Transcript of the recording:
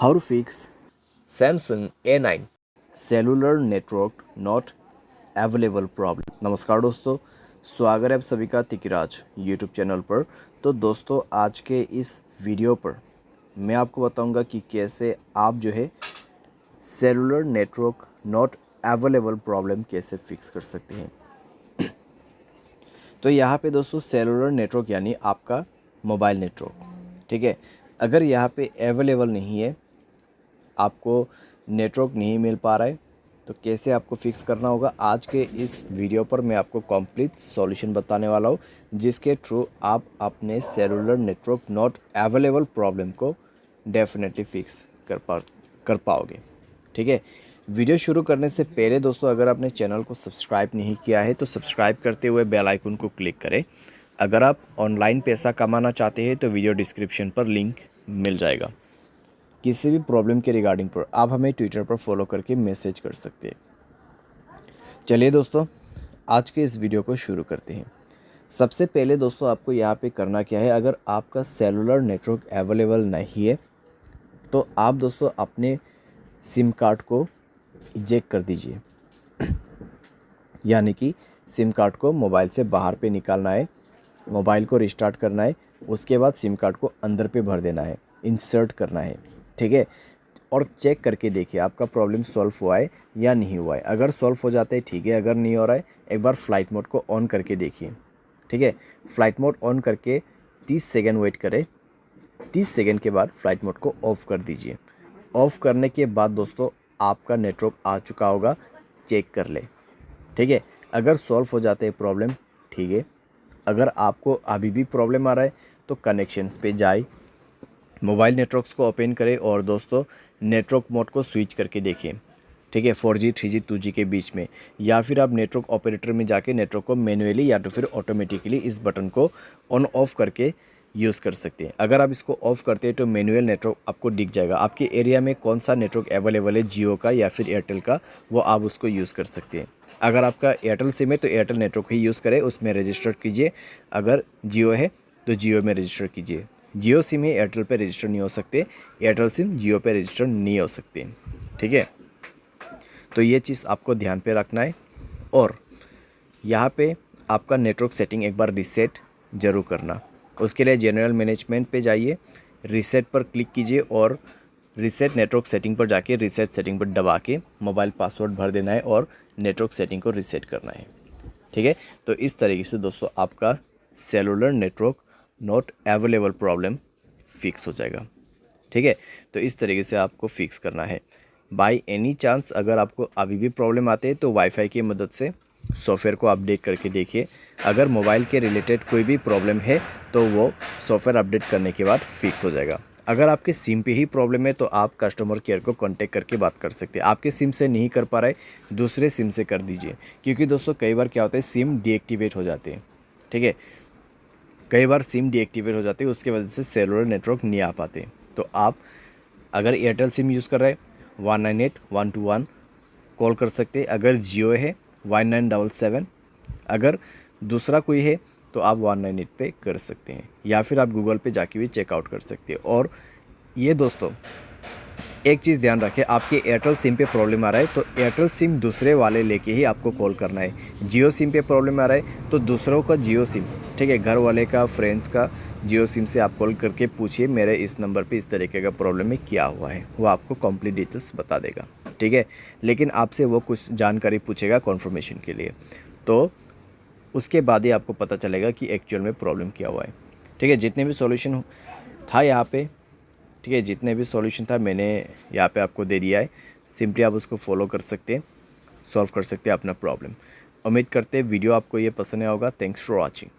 How to fix Samsung A9 cellular network not available problem. नमस्कार दोस्तों, स्वागत है आप सभी का तिकिराज यूट्यूब चैनल पर। तो दोस्तों, आज के इस वीडियो पर मैं आपको बताऊंगा कि कैसे आप जो है cellular network not available problem कैसे फिक्स कर सकते हैं। तो यहाँ पे दोस्तों सेलुलर नेटवर्क यानी आपका मोबाइल नेटवर्क, ठीक है। अगर यहाँ पे अवेलेबल नहीं है, आपको नेटवर्क नहीं मिल पा रहा है, तो कैसे आपको फिक्स करना होगा, आज के इस वीडियो पर मैं आपको कंप्लीट सॉल्यूशन बताने वाला हूँ, जिसके थ्रू आप अपने cellular network not available problem को डेफिनेटली फिक्स कर पाओगे, ठीक है। वीडियो शुरू करने से पहले दोस्तों, अगर आपने चैनल को सब्सक्राइब नहीं किया है तो सब्सक्राइब करते हुए बेल आइकन को क्लिक करें। अगर आप ऑनलाइन पैसा कमाना चाहते हैं तो वीडियो डिस्क्रिप्शन पर लिंक मिल जाएगा। किसी भी प्रॉब्लम के रिगार्डिंग पर आप हमें ट्विटर पर फॉलो करके मैसेज कर सकते हैं। चलिए दोस्तों, आज के इस वीडियो को शुरू करते हैं। सबसे पहले दोस्तों, आपको यहाँ पे करना क्या है, अगर आपका सेलुलर नेटवर्क अवेलेबल नहीं है तो आप दोस्तों अपने सिम कार्ड को इजेक्ट कर दीजिए। यानी कि सिम कार्ड को मोबाइल से बाहर पे निकालना है, मोबाइल को रिस्टार्ट करना है, उसके बाद सिम कार्ड को अंदर पे भर देना है, इंसर्ट करना है, ठीक है। और चेक करके देखिए आपका प्रॉब्लम सॉल्व हुआ है या नहीं हुआ है। अगर सॉल्व हो जाता है ठीक है, अगर नहीं हो रहा है एक बार फ्लाइट मोड को ऑन करके देखिए, ठीक है। फ्लाइट मोड ऑन करके 30 सेकेंड वेट करें। 30 सेकेंड के बाद फ्लाइट मोड को ऑफ़ कर दीजिए। ऑफ़ करने के बाद दोस्तों आपका नेटवर्क आ चुका होगा, चेक कर ले, ठीक है। अगर सॉल्व हो जाते हैं प्रॉब्लम, ठीक है। अगर आपको अभी भी प्रॉब्लम आ रहा है तो कनेक्शंस पे जाए, मोबाइल नेटवर्क्स को ओपन करें और दोस्तों नेटवर्क मोड को स्विच करके देखिए, ठीक है, 4G 3G 2G के बीच में। या फिर आप नेटवर्क ऑपरेटर में जाके नेटवर्क को मैनुअली या तो फिर ऑटोमेटिकली इस बटन को ऑन ऑफ करके यूज़ कर सकते हैं। अगर आप इसको ऑफ़ करते हैं तो मैनुअल नेटवर्क आपको दिख जाएगा, आपके एरिया में कौन सा नेटवर्क अवेलेबल है, जियो का या फिर एयरटेल का, वो आप उसको यूज़ कर सकते हैं। अगर आपका एयरटेल सिम है तो एयरटेल नेटवर्क ही यूज़ करें, उसमें रजिस्टर कीजिए। अगर जियो है तो जियो में रजिस्टर कीजिए। जियो सिम है, एयरटेल पे रजिस्टर नहीं हो सकते, एयरटेल सिम जियो पे रजिस्टर नहीं हो सकते, ठीक है। तो ये चीज़ आपको ध्यान पे रखना है। और यहाँ पे आपका नेटवर्क सेटिंग एक बार रीसेट ज़रूर करना। उसके लिए जनरल मैनेजमेंट पे जाइए, रीसेट पर क्लिक कीजिए और रीसेट नेटवर्क सेटिंग पर जाके रीसेट सेटिंग पर दबा के मोबाइल पासवर्ड भर देना है और नेटवर्क सेटिंग को रीसेट करना है, ठीक है। तो इस तरीके से दोस्तों आपका cellular network not available problem fix हो जाएगा, ठीक है। तो इस तरीके से आपको फिक्स करना है। बाय एनी चांस अगर आपको अभी भी प्रॉब्लम आते हैं तो वाईफाई की मदद से सॉफ्टवेयर को अपडेट करके देखिए। अगर मोबाइल के रिलेटेड कोई भी प्रॉब्लम है तो वो सॉफ्टवेयर अपडेट करने के बाद फिक्स हो जाएगा। अगर आपके सिम पे ही प्रॉब्लम है तो आप कस्टमर केयर को कांटेक्ट करके बात कर सकते हैं। आपके सिम से नहीं कर पा रहे, दूसरे सिम से कर दीजिए, क्योंकि दोस्तों कई बार क्या होता है सिम डीएक्टिवेट हो जाते हैं, ठीक है। कई बार सिम डीएक्टिवेट हो जाती है, उसके वजह से सेलुलर नेटवर्क नहीं आ पाते। तो आप अगर एयरटेल सिम यूज़ कर रहे हैं 198-121 कॉल कर सकते हैं। अगर जियो है 1977, अगर दूसरा कोई है तो आप 198 पे कर सकते हैं, या फिर आप गूगल पे जाके भी चेकआउट कर सकते हैं। और ये दोस्तों एक चीज़ ध्यान रखें, आपके एयरटेल सिम पे प्रॉब्लम आ रहा है तो एयरटेल सिम दूसरे वाले लेके ही आपको कॉल करना है। जियो सिम पे प्रॉब्लम आ रहा है तो दूसरों का जियो सिम, ठीक है, घर वाले का, फ्रेंड्स का जियो सिम से आप कॉल करके पूछिए मेरे इस नंबर पे इस तरीके का प्रॉब्लम है, क्या हुआ है, वो आपको कंप्लीट डिटेल्स बता देगा, ठीक है। लेकिन आपसे वो कुछ जानकारी पूछेगा कॉन्फर्मेशन के लिए, तो उसके बाद ही आपको पता चलेगा कि एक्चुअल में प्रॉब्लम क्या हुआ है, ठीक है। जितने भी सॉल्यूशन था यहाँ पे, ठीक है, जितने भी सॉल्यूशन था मैंने यहाँ पे आपको दे दिया है। सिंपली आप उसको फॉलो कर सकते हैं, सॉल्व कर सकते हैं अपना प्रॉब्लम। उम्मीद करते हैं वीडियो आपको ये पसंद आया होगा। Thanks for watching.